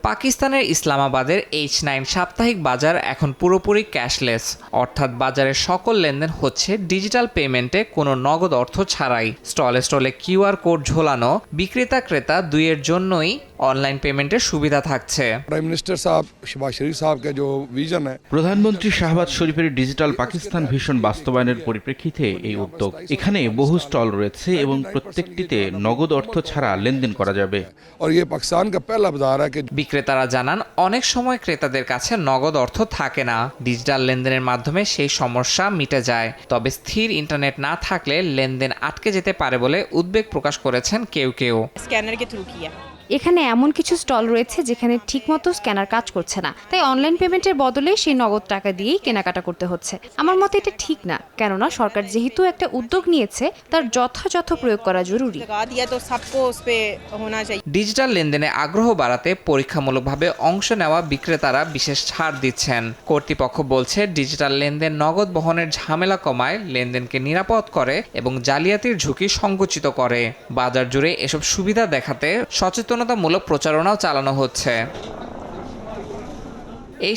পাকিস্তানের ইসলামাবাদের H9 সাপ্তাহিক বাজার এখন পুরোপুরি ক্যাশলেস, অর্থাৎ বাজারের সকল লেনদেন হচ্ছে ডিজিটাল পেমেন্টে কোনো নগদ অর্থ ছাড়াই। স্টলে স্টলে QR কোড ঝোলানো, বিক্রেতা ক্রেতা দুইয়ের জন্যই অনলাইন পেমেন্টের সুবিধা থাকছে। प्राइम मिनिस्टर साहब शहबाज शरीफ साहब का जो विजन है, প্রধানমন্ত্রী শাহবাজ শরীফের ডিজিটাল পাকিস্তান ভিশন বাস্তবায়নের পরিপ্রেক্ষিতে এই উদ্যোগ। এখানে বহু স্টল রয়েছে এবং প্রত্যেকটিতে নগদ অর্থ ছাড়া লেনদেন করা যাবে। और ये पाकिस्तान का पहला बाजार है कि বিক্রেতারা জানান, অনেক সময় ক্রেতাদের কাছে নগদ অর্থ থাকে না। ডিজিটাল লেনদেনের মাধ্যমে সেই সমস্যা মিটে যায়। তবে স্থির ইন্টারনেট না থাকলে লেনদেন আটকে যেতে পারে বলে উদ্বেগ প্রকাশ করেছেন কেউ কেউ। স্ক্যানার के थ्रू किया। এখানে এমন কিছু স্টল রয়েছে যেখানে ঠিকমতো স্ক্যানার কাজ করছে না, তাই অনলাইন পেমেন্টের বদলে সেই নগদ টাকা দিয়েই কেনাকাটা করতে হচ্ছে। আমার মতে এটা ঠিক না, কেননা সরকার যেহেতু একটা উদ্যোগ নিয়েছে তার যথাযথ প্রয়োগ করা জরুরি। लगा दिया तो सबको उस पे होना चाहिए। ডিজিটাল লেনদেনে আগ্রহ বাড়াতে পরীক্ষামূলকভাবে অংশ নেওয়া বিক্রেতারা বিশেষ ছাড় দিচ্ছেন। কর্তৃপক্ষ বলছে, ডিজিটাল লেনদেন নগদ বহনের ঝামেলা কমায়, লেনদেনকে নিরাপদ করে এবং জালিয়াতির ঝুঁকি সংকুচিত করে। বাজার জুড়ে এসব সুবিধা দেখাতে সচেতনতামূলক প্রচারণাও চালানো হচ্ছে।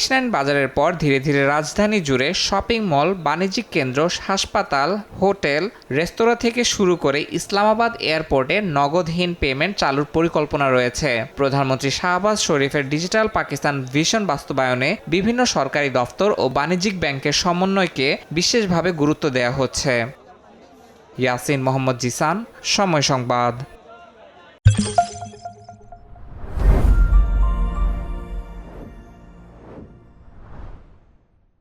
H9 বাজারের পর ধীরে ধীরে রাজধানী জুড়ে শপিং মল, বাণিজ্যিক কেন্দ্র, হাসপাতাল, হোটেল, রেস্তোরাঁ থেকে শুরু করে ইসলামাবাদ এয়ারপোর্টে নগদহীন পেমেন্ট চালুর পরিকল্পনা রয়েছে। প্রধানমন্ত্রী শাহবাজ শরীফের ডিজিটাল পাকিস্তান ভিশন বাস্তবায়নে বিভিন্ন সরকারি দফতর ও বাণিজ্যিক ব্যাংকের সমন্বয়কে বিশেষভাবে গুরুত্ব দেওয়া হচ্ছে। ইয়াসিন মোহাম্মদ জিসান, সময় সংবাদ।